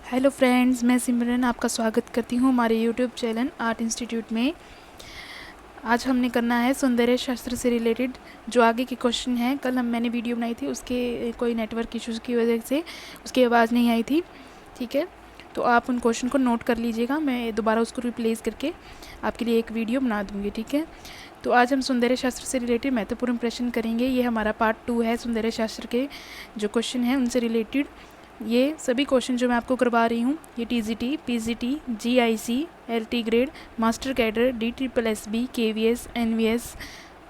Hello friends, मैं सिमरन आपका स्वागत करती हूँ हमारे यूट्यूब चैनल आर्ट इंस्टीट्यूट में। आज हमने करना है सौंदर्य शास्त्र से रिलेटेड जो आगे के क्वेश्चन हैं। कल मैंने वीडियो बनाई थी, उसके कोई नेटवर्क इश्यूज़ की वजह से उसकी आवाज़ नहीं आई थी। ठीक है, तो आप उन क्वेश्चन को नोट कर लीजिएगा, मैं दोबारा उसको रिप्लेस करके आपके लिए एक वीडियो बना दूँगी। ठीक है, तो आज हम सौंदर्य शास्त्र से रिलेटेड महत्वपूर्ण प्रश्न करेंगे। ये हमारा पार्ट 2 है। सौंदर्य शास्त्र के जो क्वेश्चन हैं उनसे रिलेटेड ये सभी क्वेश्चन जो मैं आपको करवा रही हूँ, ये TGT, PGT, GIC, LT grade, master cadre, DSSB, KVS, NVS,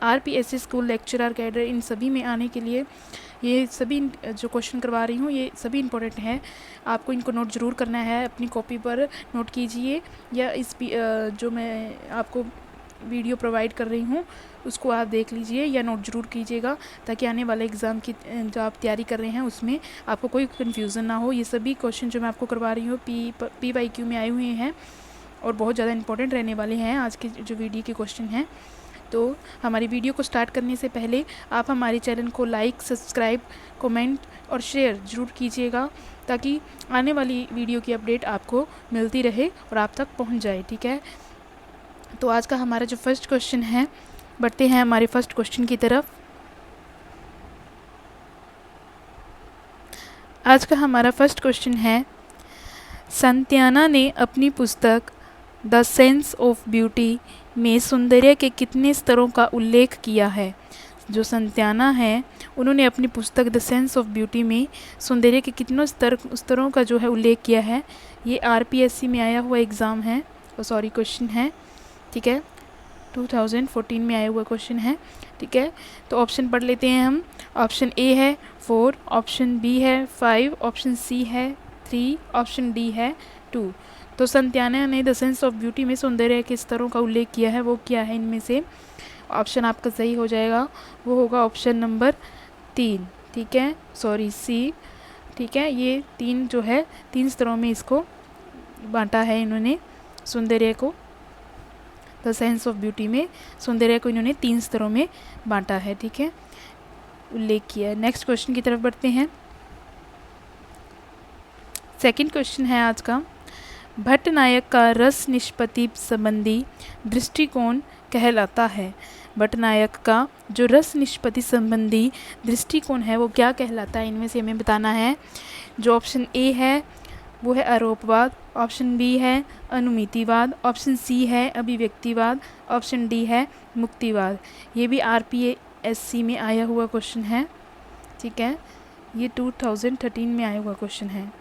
RPSC school lecturer cadre, इन सभी में आने के लिए ये सभी जो क्वेश्चन करवा रही हूँ ये सभी इंपॉर्टेंट हैं। आपको इनको नोट ज़रूर करना है, अपनी कॉपी पर नोट कीजिए या इस जो मैं आपको वीडियो प्रोवाइड कर रही हूँ उसको आप देख लीजिए या नोट ज़रूर कीजिएगा, ताकि आने वाले एग्ज़ाम की जो आप तैयारी कर रहे हैं उसमें आपको कोई कन्फ्यूज़न ना हो। ये सभी क्वेश्चन जो मैं आपको करवा रही हूँ PYQ में आए हुए हैं और बहुत ज़्यादा इंपॉर्टेंट रहने वाले हैं आज के जो वीडियो के क्वेश्चन हैं। तो हमारी वीडियो को स्टार्ट करने से पहले आप हमारे चैनल को लाइक, सब्सक्राइब, कमेंट और शेयर ज़रूर कीजिएगा, ताकि आने वाली वीडियो की अपडेट आपको मिलती रहे और आप तक पहुँच जाए। ठीक है, तो आज का हमारा जो फर्स्ट क्वेश्चन है, बढ़ते हैं हमारे फर्स्ट क्वेश्चन की तरफ। आज का हमारा फर्स्ट क्वेश्चन है, संत्याना ने अपनी पुस्तक द सेंस ऑफ ब्यूटी में सौंदर्य के कितने स्तरों का उल्लेख किया है? जो संत्याना है उन्होंने अपनी पुस्तक द सेंस ऑफ ब्यूटी में सौंदर्य के कितनों स्तरों का जो है उल्लेख किया है। ये RPSC में आया हुआ एग्ज़ाम है, क्वेश्चन है। ठीक है, 2014 में आया हुआ क्वेश्चन है। ठीक है, तो ऑप्शन पढ़ लेते हैं हम। ऑप्शन ए है 4, ऑप्शन बी है 5, ऑप्शन सी है 3, ऑप्शन डी है 2। तो संत्याना ने द सेंस ऑफ ब्यूटी में सौंदर्य के स्तरों का उल्लेख किया है, वो क्या है इनमें से? ऑप्शन आपका सही हो जाएगा, वो होगा ऑप्शन नंबर 3। ठीक है, सॉरी सी। ठीक है, ये 3 जो है 3 स्तरों में इसको बांटा है इन्होंने सौंदर्य को। द सेंस ऑफ ब्यूटी में सौंदर्य को इन्होंने 3 स्तरों में बांटा है। ठीक है, उल्लेख किया है। नेक्स्ट क्वेश्चन की तरफ बढ़ते हैं। सेकंड क्वेश्चन है आज का, भट्ट नायक का रस निष्पत्ति संबंधी दृष्टिकोण कहलाता है? भट्ट नायक का जो रस निष्पत्ति संबंधी दृष्टिकोण है वो क्या कहलाता है? इनमें से हमें बताना है। जो ऑप्शन ए है वो है आरोपवाद, ऑप्शन बी है अनुमितिवाद, ऑप्शन सी है अभिव्यक्तिवाद, ऑप्शन डी है मुक्तिवाद। ये भी RPSC में आया हुआ क्वेश्चन है। ठीक है, ये 2013 में आया हुआ क्वेश्चन है।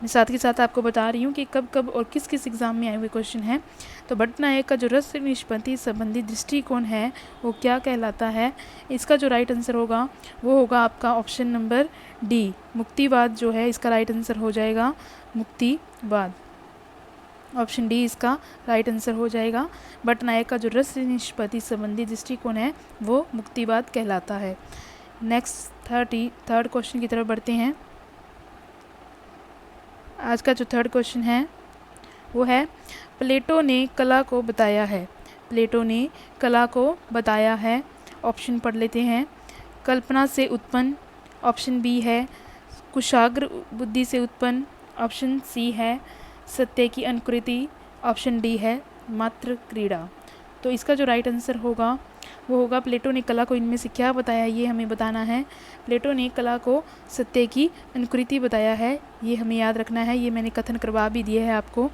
मैं साथ के साथ आपको बता रही हूँ कि कब कब और किस किस एग्ज़ाम में आए हुए क्वेश्चन हैं। तो भट्ट नायक का जो रस निष्पत्ति संबंधी दृष्टिकोण है वो क्या कहलाता है? इसका जो राइट आंसर होगा वो होगा आपका ऑप्शन नंबर डी, मुक्तिवाद जो है इसका राइट आंसर हो जाएगा मुक्तिवाद। ऑप्शन डी इसका राइट आंसर हो जाएगा। भट्ट नायक का जो रस निष्पत्ति संबंधी दृष्टिकोण है वो मुक्तिवाद कहलाता है। नेक्स्ट थर्ड क्वेश्चन की तरफ बढ़ते हैं। आज का जो थर्ड क्वेश्चन है वो है, प्लेटो ने कला को बताया है। प्लेटो ने कला को बताया है। ऑप्शन पढ़ लेते हैं। कल्पना से उत्पन्न, ऑप्शन बी है कुशाग्र बुद्धि से उत्पन्न, ऑप्शन सी है सत्य की अनुकृति, ऑप्शन डी है मात्र क्रीड़ा। तो इसका जो राइट आंसर होगा वो होगा, प्लेटो ने कला को इनमें से क्या बताया ये हमें बताना है। प्लेटो ने कला को सत्य की अनुकृति बताया है, ये हमें याद रखना है। ये मैंने कथन करवा भी दिए है आपको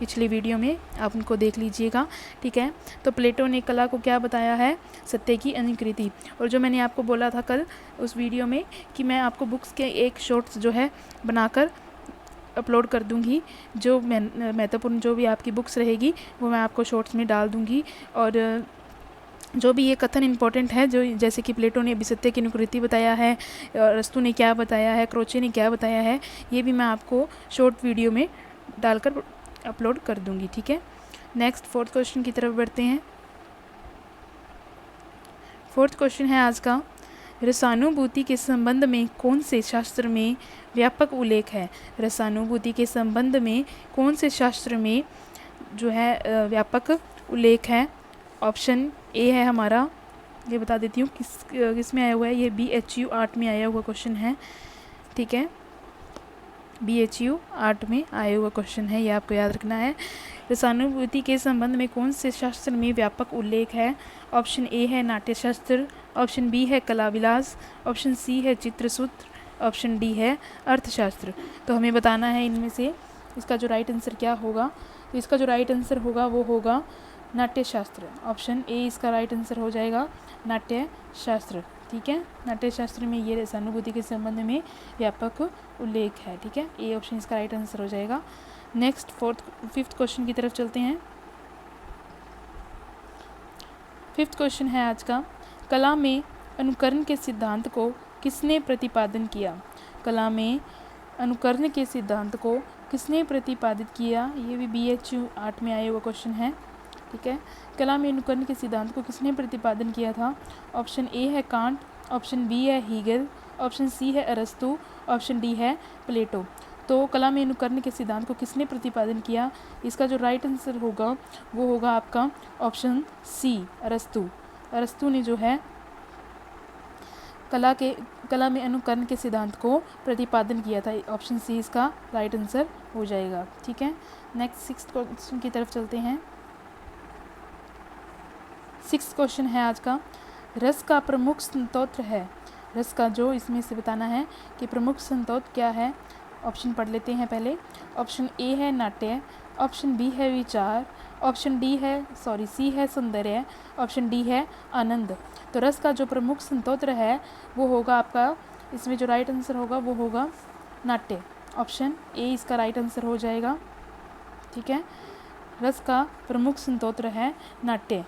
पिछली वीडियो में, आप उनको देख लीजिएगा। ठीक है, तो प्लेटो ने कला को क्या बताया है? सत्य की अनुकृति। और जो मैंने आपको बोला था कल उस वीडियो में कि मैं आपको बुक्स के एक शॉर्ट्स जो है बनाकर अपलोड कर दूंगी, जो महत्वपूर्ण जो भी आपकी बुक्स रहेगी वो मैं आपको शॉर्ट्स में डाल दूंगी। और जो भी ये कथन इम्पोर्टेंट है, जो जैसे कि प्लेटो ने सत्य की अनुकृति बताया है, अरस्तु ने क्या बताया है, क्रोचे ने क्या बताया है, ये भी मैं आपको शॉर्ट वीडियो में डालकर अपलोड कर दूंगी। ठीक है, नेक्स्ट फोर्थ क्वेश्चन की तरफ बढ़ते हैं। फोर्थ क्वेश्चन है आज का, रसानुभूति के संबंध में कौन से शास्त्र में व्यापक उल्लेख है? रसानुभूति के संबंध में कौन से शास्त्र में जो है व्यापक उल्लेख है? ऑप्शन ए है हमारा, ये बता देती हूँ किस में आया हुआ है, ये BHU आर्ट में आया हुआ क्वेश्चन है। ठीक है, BHU आर्ट में आया हुआ क्वेश्चन है, ये आपको याद रखना है। रसानुभूति के संबंध में कौन से शास्त्र में व्यापक उल्लेख है? ऑप्शन ए है नाट्यशास्त्र, ऑप्शन बी है कला विलास, ऑप्शन सी है चित्रसूत्र, ऑप्शन डी है अर्थशास्त्र। तो हमें बताना है इनमें से इसका जो राइट आंसर क्या होगा। तो इसका जो राइट आंसर होगा वो होगा नाट्यशास्त्र। ऑप्शन ए इसका राइट आंसर हो जाएगा नाट्यशास्त्र। ठीक है, नाट्यशास्त्र में ये रसानुभूति के संबंध में व्यापक उल्लेख है। ठीक है, ए ऑप्शन इसका राइट आंसर हो जाएगा। नेक्स्ट फिफ्थ क्वेश्चन की तरफ चलते हैं। फिफ्थ क्वेश्चन है आज का, कला में अनुकरण के सिद्धांत को किसने प्रतिपादन किया? कला में अनुकरण के सिद्धांत को किसने प्रतिपादित किया? ये भी BHU आर्ट में आया हुआ क्वेश्चन है। ठीक है, कला में अनुकरण के सिद्धांत को किसने प्रतिपादन किया था? ऑप्शन ए है कांट, ऑप्शन बी है हीगल, ऑप्शन सी है अरस्तु, ऑप्शन डी है प्लेटो। तो कला में अनुकरण के सिद्धांत को किसने प्रतिपादन किया? इसका जो राइट आंसर होगा वो होगा आपका ऑप्शन सी अरस्तु। अरस्तु ने जो है कला में अनुकरण के सिद्धांत को प्रतिपादन किया था। ऑप्शन सी इसका राइट आंसर हो जाएगा। ठीक है, नेक्स्ट सिक्स्थ क्वेश्चन की तरफ चलते हैं। सिक्स्थ क्वेश्चन है आज का, रस का प्रमुख संतोत्र है। रस का जो इसमें से बताना है कि प्रमुख संतोत्र क्या है। ऑप्शन पढ़ लेते हैं पहले। ऑप्शन ए है नाट्य, ऑप्शन बी है विचार, ऑप्शन सी है सौंदर्य, ऑप्शन डी है आनंद। तो रस का जो प्रमुख संतोत्र है वो होगा आपका, इसमें जो राइट आंसर होगा वो होगा नाट्य। ऑप्शन ए इसका राइट आंसर हो जाएगा। ठीक है, रस का प्रमुख संतोत्र है नाट्य।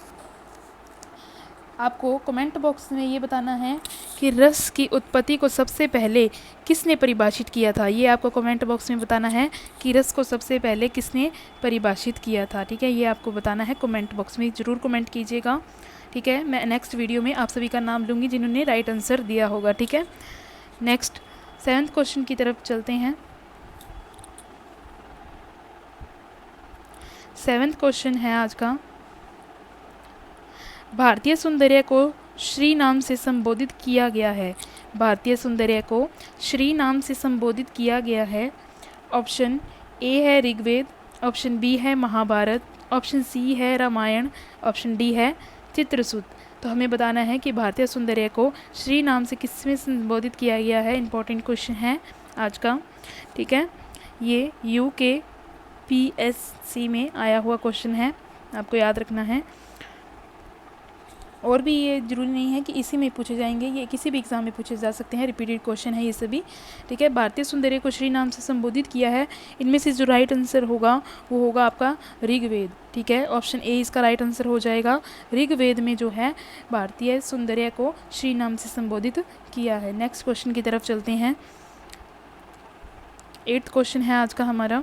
आपको कमेंट बॉक्स में ये बताना है कि रस की उत्पत्ति को सबसे पहले किसने परिभाषित किया था। ये आपको कमेंट बॉक्स में बताना है कि रस को सबसे पहले किसने परिभाषित किया था। ठीक है, ये आपको बताना है कमेंट बॉक्स में, ज़रूर कमेंट कीजिएगा। ठीक है, मैं नेक्स्ट वीडियो में आप सभी का नाम लूँगी जिन्होंने राइट आंसर दिया होगा। ठीक है, नेक्स्ट सेवन्थ क्वेश्चन की तरफ चलते हैं। सेवन्थ क्वेश्चन है आज का, भारतीय सौंदर्य को श्री नाम से संबोधित किया गया है। भारतीय सौंदर्य को श्री नाम से संबोधित किया गया है। ऑप्शन ए है ऋग्वेद, ऑप्शन बी है महाभारत, ऑप्शन सी है रामायण, ऑप्शन डी है चित्रसूत्र। तो हमें बताना है कि भारतीय सौंदर्य को श्री नाम से किसमें संबोधित किया गया है। इंपॉर्टेंट क्वेश्चन है आज का। ठीक है, ये UKPSC में आया हुआ क्वेश्चन है, आपको याद रखना है। और भी ये जरूरी नहीं है कि इसी में पूछे जाएंगे, ये किसी भी एग्ज़ाम में पूछे जा सकते हैं, रिपीटेड क्वेश्चन है ये सभी। ठीक है, भारतीय सौंदर्य को श्री नाम से संबोधित किया है, इनमें से जो राइट आंसर होगा वो होगा आपका ऋग्वेद। ठीक है, ऑप्शन ए इसका राइट आंसर हो जाएगा। ऋग्वेद में जो है भारतीय सौंदर्य को श्री नाम से संबोधित किया है। नेक्स्ट क्वेश्चन की तरफ चलते हैं। 8th क्वेश्चन है आज का हमारा,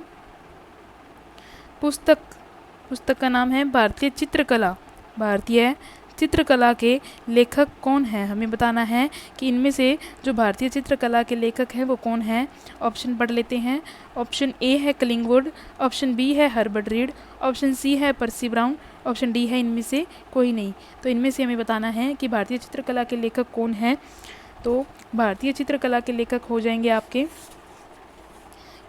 पुस्तक का नाम है भारतीय चित्रकला। भारतीय चित्रकला के लेखक कौन है? हमें बताना है कि इनमें से जो भारतीय चित्रकला के लेखक हैं वो कौन है। ऑप्शन पढ़ लेते हैं। ऑप्शन ए है कलिंगवुड, ऑप्शन बी है हर्बर्ट रीड, ऑप्शन सी है पर्सी ब्राउन, ऑप्शन डी है इनमें से कोई नहीं। तो इनमें से हमें बताना है कि भारतीय चित्रकला के लेखक कौन है। तो भारतीय चित्रकला के लेखक हो जाएंगे आपके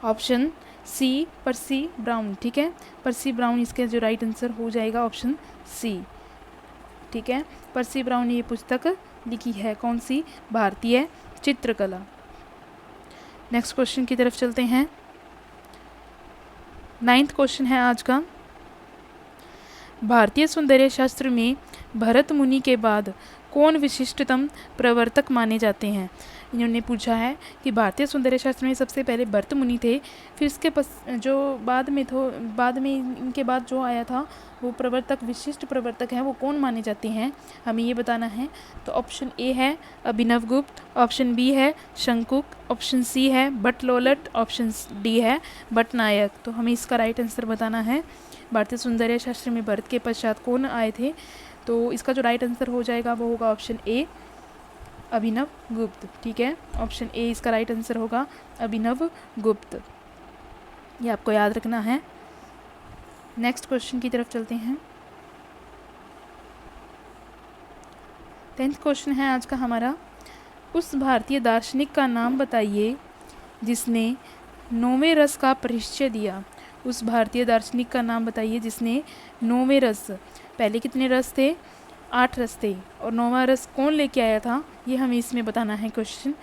ऑप्शन सी पर्सी ब्राउन। ठीक है, पर्सी ब्राउन इसका जो राइट आंसर हो जाएगा ऑप्शन सी। ठीक है, पर्सी ब्राउन ने ये पुस्तक लिखी है, कौन सी? भारतीय चित्रकला। नेक्स्ट क्वेश्चन की तरफ चलते हैं। 9th क्वेश्चन है आज का, भारतीय सौंदर्य शास्त्र में भरत मुनि के बाद कौन विशिष्टतम प्रवर्तक माने जाते हैं। इन्होंने पूछा है कि भारतीय सौंदर्य शास्त्र में सबसे पहले भरत मुनि थे, फिर इसके जो बाद में इनके बाद जो आया था वो प्रवर्तक, विशिष्ट प्रवर्तक हैं, वो कौन माने जाते हैं, हमें ये बताना है। तो ऑप्शन ए है अभिनवगुप्त, ऑप्शन बी है शंकुक, ऑप्शन सी है भट्टलोलट, ऑप्शन डी है भट्टनायक। तो हमें इसका राइट आंसर बताना है। भारतीय सौंदर्य शास्त्र में भरत के पश्चात कौन आए थे। तो इसका जो राइट आंसर हो जाएगा वो होगा ऑप्शन ए अभिनवगुप्त। ठीक है, ऑप्शन ए इसका राइट आंसर होगा अभिनवगुप्त, ये आपको याद रखना है। नेक्स्ट क्वेश्चन की तरफ चलते हैं। 10th क्वेश्चन है आज का हमारा, उस भारतीय दार्शनिक का नाम बताइए जिसने नौवें रस का परिचय दिया? उस भारतीय दार्शनिक का नाम बताइए जिसने नौवें रस, पहले कितने रस थे? 8 रस थे, और नौवां रस कौन लेके आया था, ये हमें इसमें बताना है। क्वेश्चन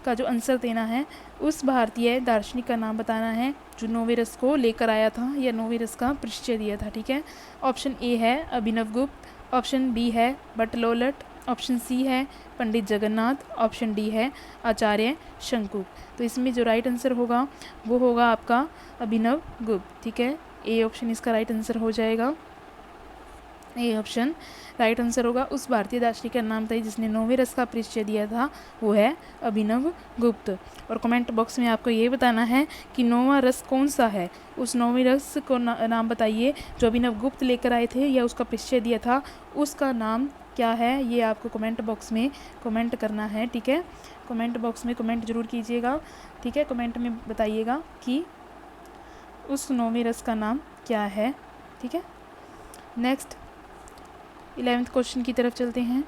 का जो आंसर देना है, उस भारतीय दार्शनिक का नाम बताना है जो नौवें रस को लेकर आया था या नौवें रस का परिचय दिया था। ठीक है, ऑप्शन ए है अभिनव गुप्त, ऑप्शन बी है भट्टलोलट, ऑप्शन सी है पंडित जगन्नाथ, ऑप्शन डी है आचार्य शंकु। तो इसमें जो राइट आंसर होगा वो होगा आपका अभिनव गुप्त। ठीक है, ए ऑप्शन इसका राइट आंसर हो जाएगा। ए ऑप्शन राइट आंसर होगा। उस भारतीय दार्शनिक का नाम था जिसने नौवें रस का परिचय दिया था, वो है अभिनव गुप्त। और कमेंट बॉक्स में आपको ये बताना है कि नौवां रस कौन सा है, उस नौवें रस को नाम बताइए जो अभिनव गुप्त लेकर आए थे या उसका परिचय दिया था, उसका नाम क्या है, ये आपको कमेंट बॉक्स में कमेंट करना है। ठीक है, कमेंट बॉक्स में कमेंट जरूर कीजिएगा। ठीक है, कमेंट में बताइएगा कि उस नौवें रस का नाम क्या है। ठीक है, नेक्स्ट 11th क्वेश्चन की तरफ चलते हैं।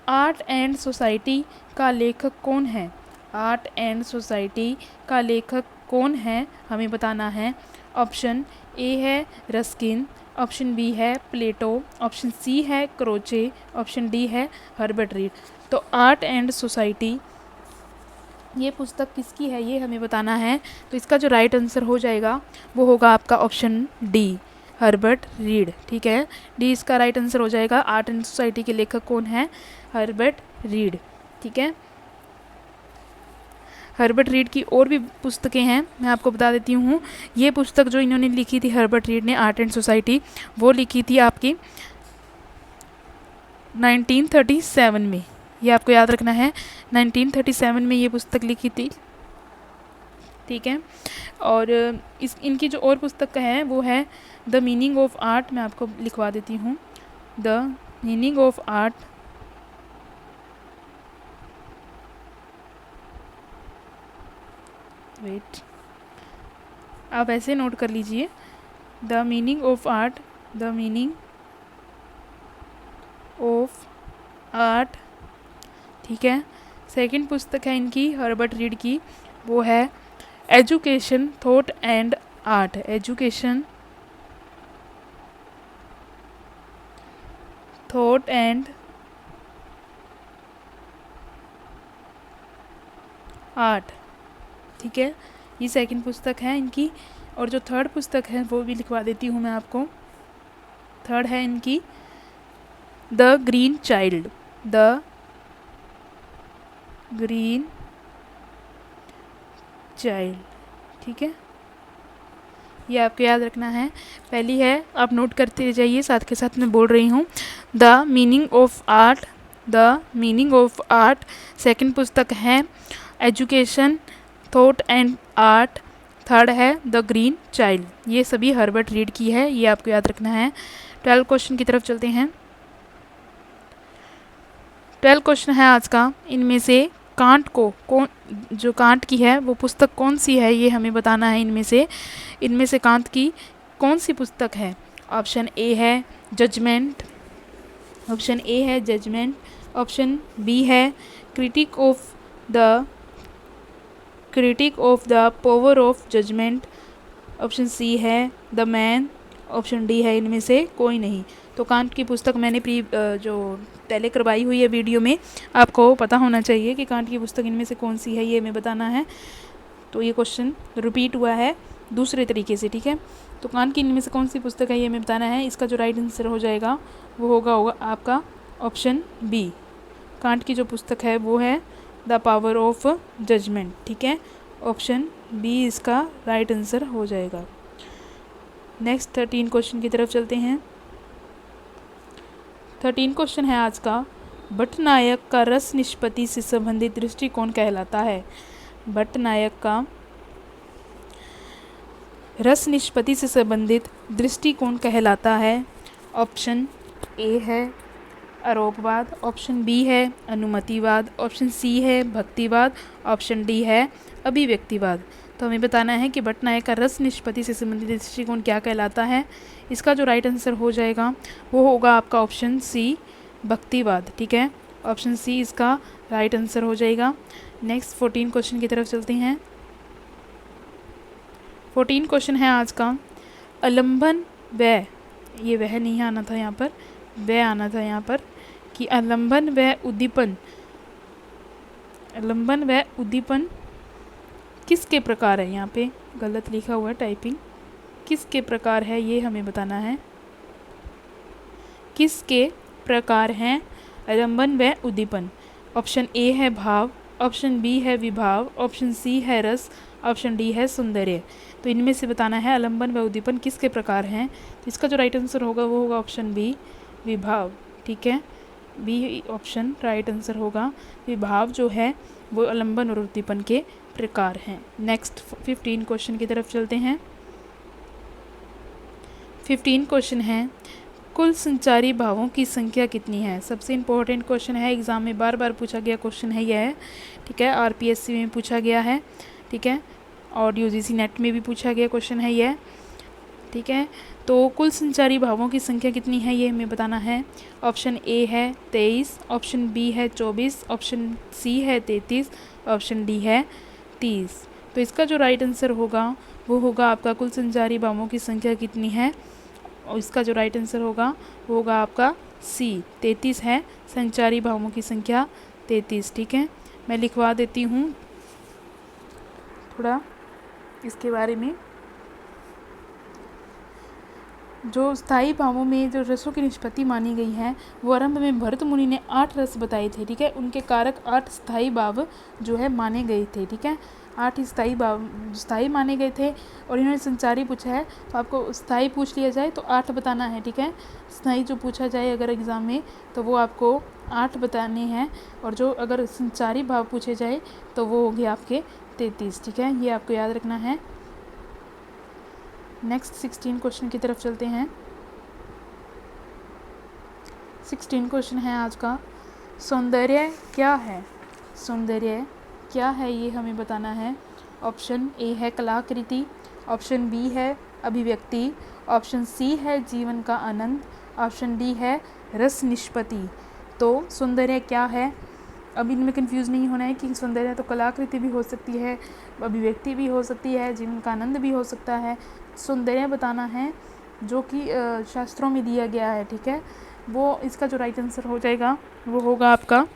आर्ट एंड सोसाइटी का लेखक कौन है? आर्ट एंड सोसाइटी का लेखक कौन है, हमें बताना है। ऑप्शन ए है रस्किन, ऑप्शन बी है प्लेटो, ऑप्शन सी है क्रोचे, ऑप्शन डी है हर्बर्ट रीड। तो आर्ट एंड सोसाइटी ये पुस्तक किसकी है, ये हमें बताना है। तो इसका जो राइट आंसर हो जाएगा वो होगा आपका ऑप्शन डी, हर्बर्ट रीड। ठीक है, डी इसका राइट आंसर हो जाएगा। आर्ट एंड सोसाइटी के लेखक कौन है? Herbert read. ठीक है, हर्बर्ट रीड की और भी पुस्तकें हैं, मैं आपको बता देती हूँ। ये पुस्तक जो इन्होंने लिखी थी हर्बर्ट रीड ने, आर्ट एंड सोसाइटी, वो लिखी थी आपकी 1937 में। ये आपको याद रखना है, 1937 में ये पुस्तक लिखी थी। ठीक है, और इनकी जो और पुस्तक है वो है द मीनिंग ऑफ आर्ट। मैं आपको लिखवा देती हूँ, the meaning of art, wait आप ऐसे नोट कर लीजिए, the meaning of art, the meaning of art. ठीक है, सेकंड पुस्तक है इनकी हर्बर्ट रीड की, वो है education thought and art. Education thought and art. ठीक है, ये सेकंड पुस्तक है इनकी। और जो थर्ड पुस्तक है वो भी लिखवा देती हूँ मैं आपको। थर्ड है इनकी the green child, the green child. ठीक है, ये आपको याद रखना है। पहली है, आप नोट करते जाइए, साथ के साथ मैं बोल रही हूँ, the meaning of art, the meaning of art. Second पुस्तक है education thought and art. Third है द ग्रीन चाइल्ड। ये सभी हर्बर्ट रीड की है, ये आपको याद रखना है। 12 क्वेश्चन की तरफ चलते हैं। 12 क्वेश्चन है आज का, इनमें से कांट को कौन, जो कांट की है वो पुस्तक कौन सी है, ये हमें बताना है। इनमें से कांट की कौन सी पुस्तक है? ऑप्शन ए है जजमेंट, ऑप्शन ए है जजमेंट, ऑप्शन बी है critic of the power of judgement, option C है द मैन, ऑप्शन डी है इनमें से कोई नहीं। तो कांट की पुस्तक मैंने जो पहले करवाई हुई है वीडियो में, आपको पता होना चाहिए कि कांट की पुस्तक इनमें से कौन सी है, ये हमें बताना है। तो ये क्वेश्चन रिपीट हुआ है दूसरे तरीके से। ठीक है, तो कांट की इनमें से कौन सी पुस्तक है ये हमें बताना है। इसका जो राइट आंसर हो जाएगा वो होगा आपका ऑप्शन बी। कांट की जो पुस्तक है वो है द पावर ऑफ जजमेंट। ठीक है, ऑप्शन बी इसका राइट आंसर हो जाएगा। नेक्स्ट 13 क्वेश्चन की तरफ चलते हैं। 13 क्वेश्चन है आज का, भट्टनायक का रस निष्पत्ति से संबंधित दृष्टिकोण कहलाता है। भट्टनायक का रस निष्पत्ति से संबंधित दृष्टिकोण कहलाता है। ऑप्शन ए है आरोपवाद, ऑप्शन बी है अनुमतिवाद, ऑप्शन सी है भक्तिवाद, ऑप्शन डी है अभिव्यक्तिवाद। तो हमें बताना है कि भट्टनायक का रस निष्पत्ति से संबंधित दृष्टिकोण क्या कहलाता है। इसका जो राइट आंसर हो जाएगा वो होगा आपका ऑप्शन सी भक्तिवाद। ठीक है, ऑप्शन सी इसका राइट आंसर हो जाएगा। नेक्स्ट 14 क्वेश्चन की तरफ चलते हैं। 14 क्वेश्चन है आज का, आलम्बन व, ये वह नहीं आना था यहाँ पर, वह आना था यहाँ पर, कि आलम्बन व उद्दीपन, आलम्बन व उद्दीपन किसके प्रकार है। यहाँ पे गलत लिखा हुआ है टाइपिंग, किसके प्रकार है ये हमें बताना है। किसके प्रकार हैं आलम्बन व उद्दीपन। ऑप्शन ए है भाव, ऑप्शन बी है विभाव, ऑप्शन सी है रस, ऑप्शन डी है सौंदर्य। तो इनमें से बताना है आलम्बन व उद्दीपन किसके प्रकार हैं। तो इसका जो राइट आंसर होगा वो होगा ऑप्शन बी, विभाव। ठीक है, बी ऑप्शन राइट आंसर होगा। विभाव जो है वो आलम्बन और उद्दीपन के प्रकार हैं। नेक्स्ट 15 क्वेश्चन की तरफ चलते हैं। 15 क्वेश्चन है, कुल संचारी भावों की संख्या कितनी है। सबसे इम्पोर्टेंट क्वेश्चन है, एग्ज़ाम में बार बार पूछा गया क्वेश्चन है यह। ठीक है, आरपीएससी में पूछा गया है। ठीक है, और यूजीसी नेट में भी पूछा गया क्वेश्चन है यह। ठीक है, तो कुल संचारी भावों की संख्या कितनी है ये हमें बताना है। ऑप्शन ए है 23, ऑप्शन बी है 24, ऑप्शन सी है 33, ऑप्शन डी है 30। तो इसका जो राइट आंसर होगा वो होगा आपका कुल संचारी भावों की संख्या कितनी है, और इसका जो राइट आंसर होगा वो होगा आपका सी, 33 है संचारी भावों की संख्या 33। ठीक है, मैं लिखवा देती हूँ थोड़ा इसके बारे में। जो स्थायी भावों में जो रसों की निष्पत्ति मानी गई है वो आरंभ में भरत मुनि ने 8 रस बताए थे। ठीक है, उनके कारक 8 स्थायी भाव जो है माने गए थे। ठीक है, 8 स्थायी माने गए थे। और इन्होंने संचारी पूछा है तो आपको स्थायी पूछ लिया जाए तो 8 बताना है। ठीक है, स्थायी जो पूछा जाए अगर एग्ज़ाम में तो वो आपको 8 बताने हैं, और जो अगर संचारी भाव पूछे जाए तो वो होंगे आपके 33। ठीक है, ये आपको याद रखना है। नेक्स्ट 16 क्वेश्चन की तरफ चलते हैं। 16 क्वेश्चन है आज का, सौंदर्य क्या है। सौंदर्य क्या है ये हमें बताना है। ऑप्शन ए है कलाकृति, ऑप्शन बी है अभिव्यक्ति, ऑप्शन सी है जीवन का आनंद, ऑप्शन डी है रस निष्पत्ति। तो सौंदर्य क्या है, अब इनमें कंफ्यूज नहीं होना है कि सौंदर्य तो कलाकृति भी हो सकती है, अभिव्यक्ति भी हो सकती है, जीवन का आनंद भी हो सकता है। सौंदर्य बताना है जो कि शास्त्रों में दिया गया है। ठीक है, वो इसका जो राइट आंसर हो जाएगा वो होगा आपका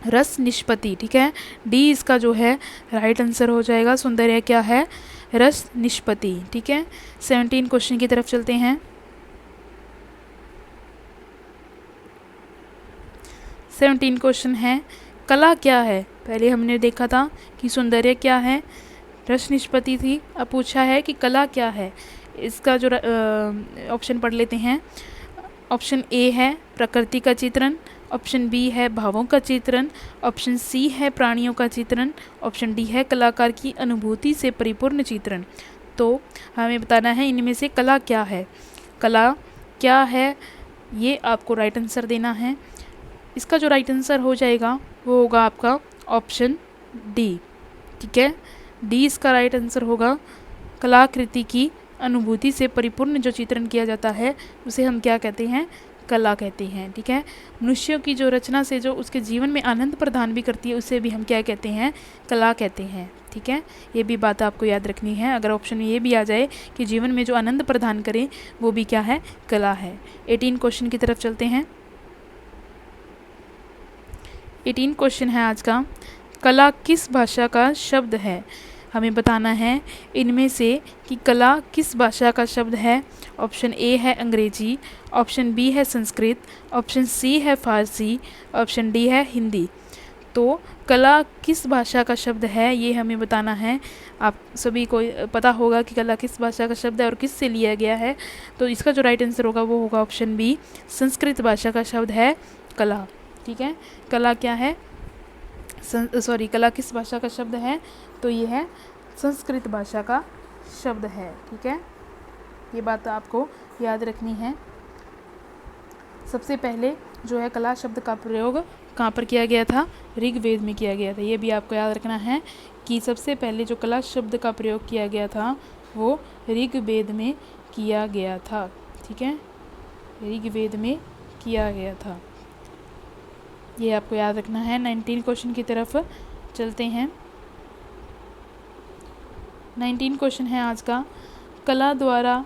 रस निष्पत्ति। ठीक है, डी इसका जो है राइट आंसर हो जाएगा। सौंदर्य क्या है, रस निष्पत्ति। ठीक है, 17 क्वेश्चन की तरफ चलते हैं। 17 क्वेश्चन है, कला क्या है। पहले हमने देखा था कि सौंदर्य क्या है, रस निष्पत्ति थी, अब पूछा है कि कला क्या है। इसका जो ऑप्शन पढ़ लेते हैं। ऑप्शन ए है प्रकृति का चित्रण, ऑप्शन बी है भावों का चित्रण, ऑप्शन सी है प्राणियों का चित्रण, ऑप्शन डी है कलाकार की अनुभूति से परिपूर्ण चित्रण। तो हमें बताना है इनमें से कला क्या है। कला क्या है ये आपको राइट आंसर देना है। इसका जो राइट आंसर हो जाएगा वो होगा आपका ऑप्शन डी। ठीक है, डी इसका राइट आंसर होगा। कलाकृति की अनुभूति से परिपूर्ण जो चित्रण किया जाता है उसे हम क्या कहते हैं, कला कहते हैं। ठीक है, मनुष्यों की जो रचना से जो उसके जीवन में आनंद प्रदान भी करती है उसे भी हम क्या कहते हैं, कला कहते हैं। ठीक है, ये भी बात आपको याद रखनी है। अगर ऑप्शन ये भी आ जाए कि जीवन में जो आनंद प्रदान करे वो भी क्या है, कला है। 18 क्वेश्चन की तरफ चलते हैं। 18 क्वेश्चन है आज का, कला किस भाषा का शब्द है। हमें बताना है इनमें से कि कला किस भाषा का शब्द है। ऑप्शन ए है अंग्रेजी, ऑप्शन बी है संस्कृत, ऑप्शन सी है फारसी, ऑप्शन डी है हिंदी। तो कला किस भाषा का शब्द है ये हमें बताना है। आप सभी को पता होगा कि कला किस भाषा का शब्द है और किस से लिया गया है। तो इसका जो राइट आंसर होगा वो होगा ऑप्शन बी, संस्कृत भाषा का शब्द है कला। ठीक है, कला क्या है, कला किस भाषा का शब्द है, तो ये है संस्कृत भाषा का शब्द है। ठीक है, ये बात आपको याद रखनी है। सबसे पहले जो है कला शब्द का प्रयोग कहाँ पर किया गया था, ऋग्वेद में किया गया था। ये भी आपको याद रखना है कि सबसे पहले जो कला शब्द का प्रयोग किया गया था वो ऋग्वेद में किया गया था। ठीक है, ऋग्वेद में किया गया था। ये आपको याद रखना है। 19 क्वेश्चन की तरफ चलते हैं। 19 क्वेश्चन है आज का, कला द्वारा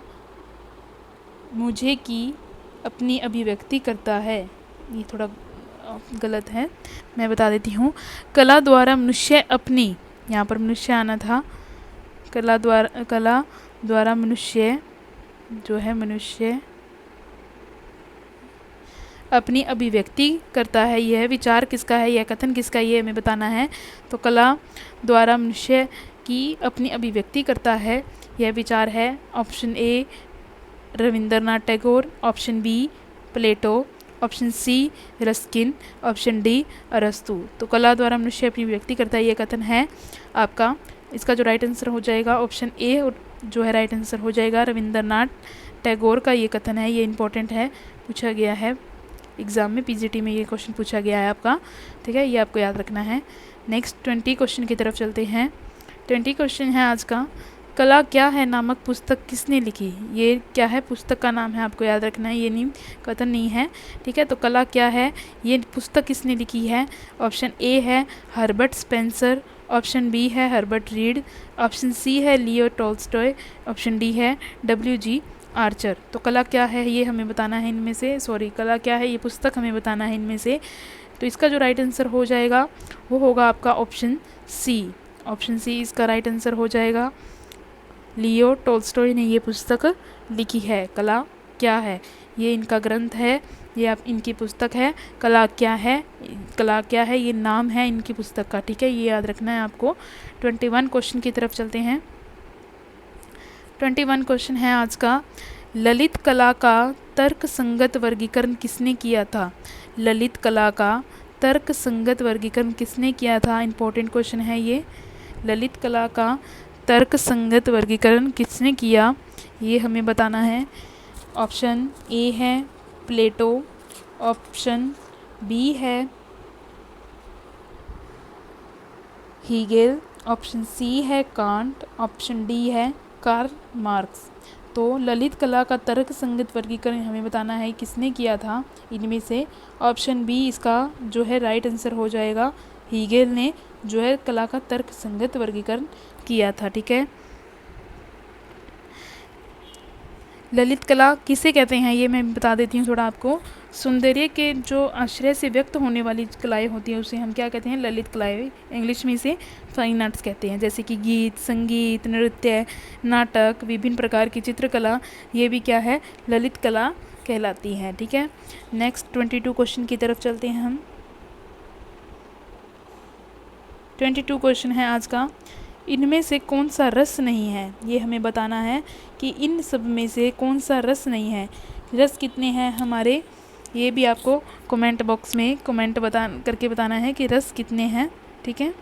मुझे की अपनी अभिव्यक्ति करता है। ये थोड़ा गलत है, मैं बता देती हूँ। कला द्वारा मनुष्य अपनी, यहाँ पर मनुष्य आना था, कला द्वारा मनुष्य जो है, मनुष्य अपनी अभिव्यक्ति करता है। यह विचार किसका है, यह कथन किसका है, ये हमें बताना है। तो कला द्वारा मनुष्य की अपनी अभिव्यक्ति करता है, यह विचार है option A Rabindranath Tagore, option B Plato, option C Ruskin, option D अरस्तु। तो कला द्वारा मनुष्य अपनी अभिव्यक्ति करता है, यह कथन है आपका, इसका जो राइट आंसर हो जाएगा ऑप्शन ए जो है राइट आंसर हो जाएगा। रविंद्रनाथ टैगोर का ये कथन है, ये इंपॉर्टेंट है, पूछा गया है एग्ज़ाम में, पीजीटी में ये क्वेश्चन पूछा गया है आपका, ठीक है, ये आपको याद रखना है। नेक्स्ट 20 क्वेश्चन की तरफ चलते हैं। 20 क्वेश्चन है आज का, कला क्या है नामक पुस्तक किसने लिखी। ये क्या है, पुस्तक का नाम है, आपको याद रखना है, ये नहीं कथन नहीं है, ठीक है। तो कला क्या है, ये पुस्तक किसने लिखी है। ऑप्शन ए है हर्बर्ट स्पेंसर, ऑप्शन बी है हर्बर्ट रीड, ऑप्शन सी है लियो टॉल्स्टॉय, ऑप्शन डी है डब्ल्यू.जी. आर्चर। तो कला क्या है ये हमें बताना है इनमें से, कला क्या है ये पुस्तक हमें बताना है इनमें से। तो इसका जो राइट आंसर हो जाएगा वो होगा आपका ऑप्शन सी। ऑप्शन सी इसका राइट आंसर हो जाएगा। लियो टॉल्स्टॉय ने ये पुस्तक लिखी है। कला क्या है, ये इनका ग्रंथ है, ये आप इनकी पुस्तक है। कला क्या है ये नाम है इनकी पुस्तक का, ठीक है, ये याद रखना है आपको। 21 क्वेश्चन की तरफ चलते हैं। 21 क्वेश्चन है आज का, ललित कला का तर्क संगत वर्गीकरण किसने किया था। ललित कला का तर्क संगत वर्गीकरण किसने किया था, इंपॉर्टेंट क्वेश्चन है ये। ललित कला का तर्क संगत वर्गीकरण किसने किया, ये हमें बताना है। ऑप्शन ए है प्लेटो, ऑप्शन बी है हीगेल, ऑप्शन सी है कांट, ऑप्शन डी है कार्ल मार्क्स। तो ललित कला का तर्क संगत वर्गीकरण हमें बताना है किसने किया था इनमें से। ऑप्शन बी इसका जो है राइट आंसर हो जाएगा, हीगेल ने जो है कला का तर्क संगत वर्गीकरण किया था, ठीक है। ललित कला किसे कहते हैं ये मैं बता देती हूँ थोड़ा आपको। सौंदर्य के जो आश्रय से व्यक्त होने वाली कलाएं होती हैं उसे हम क्या कहते हैं, ललित कलाएं। इंग्लिश में इसे फाइन आर्ट्स कहते हैं, जैसे कि गीत, संगीत, नृत्य, नाटक, विभिन्न प्रकार की चित्रकला, ये भी क्या है, ललित कला कहलाती है, ठीक है। नेक्स्ट 22 क्वेश्चन की तरफ चलते हैं हम। 22 क्वेश्चन है आज का, इनमें से कौन सा रस नहीं है, ये हमें बताना है कि इन सब में से कौन सा रस नहीं है। रस कितने हैं हमारे, ये भी आपको कमेंट बॉक्स में कमेंट करके बताना है कि रस कितने हैं, ठीक है।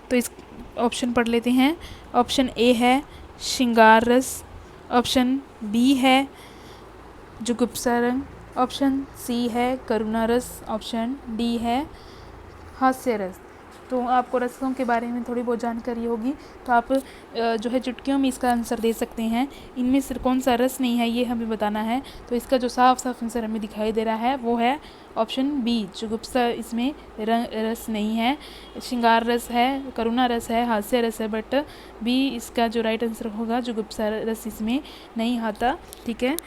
तो इस ऑप्शन पढ़ लेते हैं। ऑप्शन ए है श्रृंगार रस, ऑप्शन बी है जुगुप्सा रंग, ऑप्शन सी है करुणा रस, ऑप्शन डी है हास्य रस। तो आपको रसों के बारे में थोड़ी बहुत जानकारी होगी तो आप जो है चुटकियों में इसका आंसर दे सकते हैं। इनमें से कौन सा रस नहीं है ये हमें बताना है। तो इसका जो साफ साफ आंसर हमें दिखाई दे रहा है वो है ऑप्शन बी, जुगुप्सा इसमें रस नहीं है। श्रृंगार रस है, करुणा रस है, हास्य रस है, बट बी इसका जो राइट आंसर होगा, जुगुप्सा रस इसमें नहीं आता, ठीक है,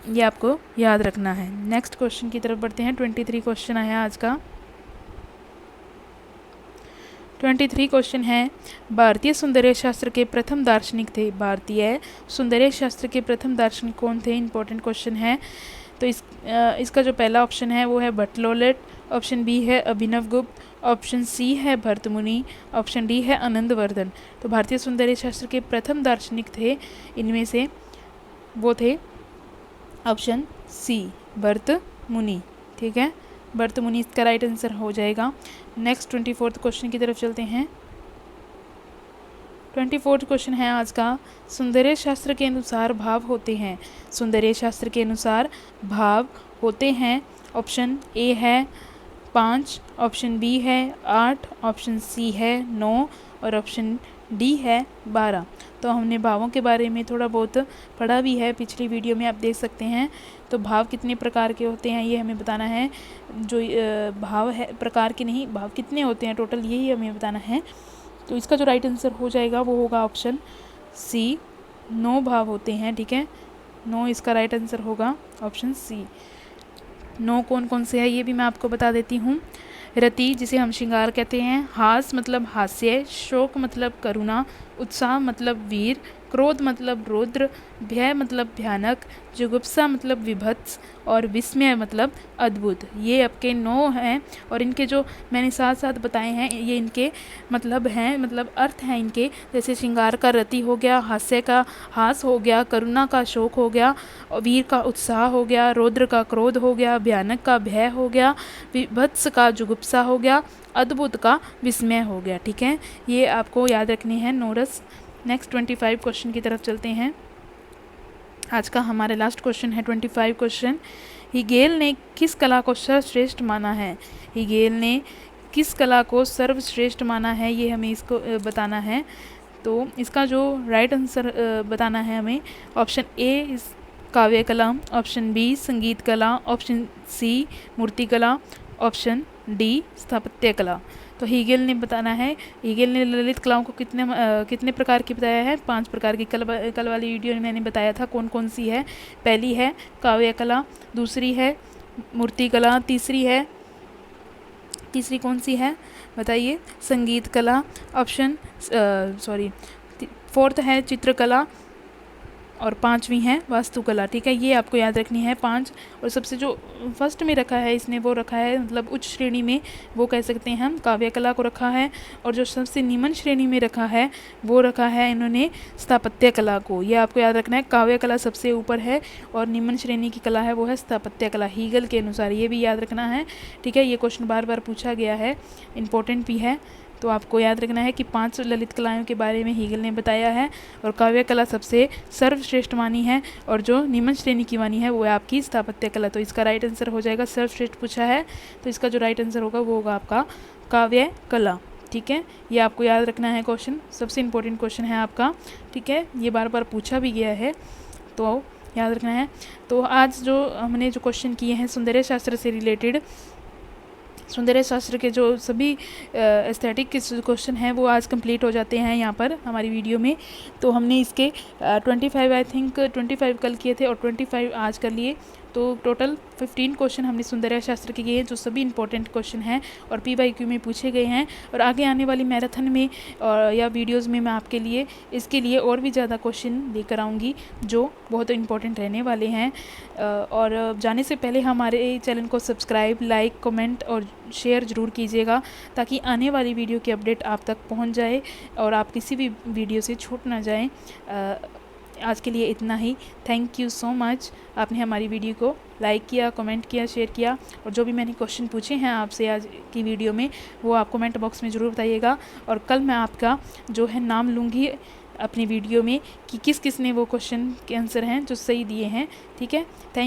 ये आपको याद रखना है। नेक्स्ट क्वेश्चन की तरफ बढ़ते हैं। 23 क्वेश्चन आया आज का। 23 क्वेश्चन है, भारतीय सौंदर्य शास्त्र के प्रथम दार्शनिक थे। भारतीय सौंदर्य शास्त्र के प्रथम दार्शनिक कौन थे, इंपॉर्टेंट क्वेश्चन है। तो इसका जो पहला ऑप्शन है वो है बर्टोलेट, ऑप्शन बी है अभिनव गुप्त, ऑप्शन सी है भरतमुनि, ऑप्शन डी है आनंदवर्धन। तो भारतीय सौंदर्य शास्त्र के प्रथम दार्शनिक थे इनमें से, वो थे ऑप्शन सी भरतमुनि, ठीक है, भरतमुनि इसका राइट आंसर हो जाएगा। नेक्स्ट 24 क्वेश्चन की तरफ चलते हैं। 24 क्वेश्चन है आज का, सौंदर्य शास्त्र के अनुसार भाव होते हैं। सौंदर्य शास्त्र के अनुसार भाव होते हैं। ऑप्शन ए है 5, ऑप्शन बी है 8, ऑप्शन सी है 9 और ऑप्शन डी है 12। तो हमने भावों के बारे में थोड़ा बहुत पढ़ा भी है पिछली वीडियो में, आप देख सकते हैं। तो भाव कितने प्रकार के होते हैं ये हमें बताना है। जो भाव है, प्रकार के नहीं, भाव कितने होते हैं टोटल, यही हमें बताना है। तो इसका जो राइट आंसर हो जाएगा वो होगा ऑप्शन सी, 9 भाव होते हैं। ठीक है, 9 इसका राइट आंसर होगा ऑप्शन सी। 9 कौन कौन से है ये भी मैं आपको बता देती हूँ। रति जिसे हम श्रृंगार कहते हैं, हास मतलब हास्य, शोक मतलब करुणा, उत्साह मतलब वीर, क्रोध मतलब रौद्र, भय मतलब भयानक, जुगुप्सा मतलब विभत्स और विस्मय मतलब अद्भुत। ये आपके 9 हैं और इनके जो मैंने साथ साथ बताए हैं ये इनके मतलब हैं, मतलब अर्थ हैं इनके। जैसे श्रृंगार का रति हो गया, हास्य का हास हो गया, करुणा का शोक हो गया, वीर का उत्साह हो गया, रौद्र का क्रोध हो गया, भयानक का भय हो गया, विभत्स का जुगुप्सा हो गया, अद्भुत का विस्मय हो गया। ठीक है, ये आपको याद रखनी है नोरस। नेक्स्ट 25 क्वेश्चन की तरफ चलते हैं। आज का हमारा लास्ट क्वेश्चन है 25 क्वेश्चन। हीगेल ने किस कला को सर्वश्रेष्ठ माना है? हीगेल ने किस कला को सर्वश्रेष्ठ माना है, ये हमें इसको बताना है। तो इसका जो राइट आंसर बताना है हमें, ऑप्शन ए काव्य कला, ऑप्शन बी संगीत कला, ऑप्शन सी मूर्ति कला, ऑप्शन डी स्थापत्य कला। तो हीगेल ने बताना है, हीगेल ने ललित कलाओं को कितने प्रकार की बताया है? 5 प्रकार की। कल वाली वीडियो में मैंने बताया था कौन कौन सी है। पहली है काव्य कला, दूसरी है मूर्ति कला, तीसरी कौन सी है बताइए? संगीत कला, फोर्थ है चित्रकला और 5वीं है वास्तुकला। ठीक है, ये आपको याद रखनी है 5। और सबसे जो फर्स्ट में रखा है इसने वो रखा है, मतलब उच्च श्रेणी में वो कह सकते हैं हम काव्य कला को रखा है। और जो सबसे निम्न श्रेणी में रखा है वो रखा है इन्होंने स्थापत्य कला को। ये आपको याद रखना है, काव्य कला सबसे ऊपर है और निम्न श्रेणी की कला है वो है स्थापत्य कला, हीगल के अनुसार। ये भी याद रखना है। ठीक है, ये क्वेश्चन बार बार पूछा गया है, इम्पोर्टेंट भी है। तो आपको याद रखना है कि 5 ललित कलाओं के बारे में हीगल ने बताया है और काव्य कला सबसे सर्वश्रेष्ठ मानी है और जो निम्न श्रेणी की मानी है वो है आपकी स्थापत्य कला। तो इसका राइट आंसर हो जाएगा, सर्वश्रेष्ठ पूछा है तो इसका जो राइट आंसर होगा वो होगा आपका काव्य कला। ठीक है, ये आपको याद रखना है क्वेश्चन, सबसे इम्पोर्टेंट क्वेश्चन है आपका। ठीक है, ये बार बार पूछा भी गया है तो याद रखना है। तो आज जो हमने जो क्वेश्चन किए हैं सौंदर्य शास्त्र से रिलेटेड, सौंदर्य शास्त्र के जो सभी एस्थेटिक के क्वेश्चन हैं वो आज कंप्लीट हो जाते हैं यहाँ पर हमारी वीडियो में। तो हमने इसके 25 आई थिंक 25 कल किए थे और 25 आज कर लिए। तो टोटल 15 क्वेश्चन हमने सौंदर्य शास्त्र के किए हैं जो सभी इंपॉर्टेंट क्वेश्चन हैं और PYQ में पूछे गए हैं। और आगे आने वाली मैराथन में या वीडियोज़ में मैं आपके लिए इसके लिए और भी ज़्यादा क्वेश्चन लेकर आऊँगी जो बहुत इंपॉर्टेंट रहने वाले हैं। और जाने से पहले हमारे चैनल को सब्सक्राइब, लाइक, कमेंट और शेयर ज़रूर कीजिएगा ताकि आने वाली वीडियो की अपडेट आप तक पहुंच जाए और आप किसी भी वीडियो से छूट ना जाएं। आज के लिए इतना ही। Thank you so much. आपने हमारी वीडियो को लाइक किया, कमेंट किया, शेयर किया और जो भी मैंने क्वेश्चन पूछे हैं आपसे आज की वीडियो में वो आप कमेंट बॉक्स में ज़रूर बताइएगा। और कल मैं आपका जो है नाम लूँगी अपनी वीडियो में कि किस किस ने वो क्वेश्चन के आंसर हैं जो सही दिए हैं। ठीक है, थैंक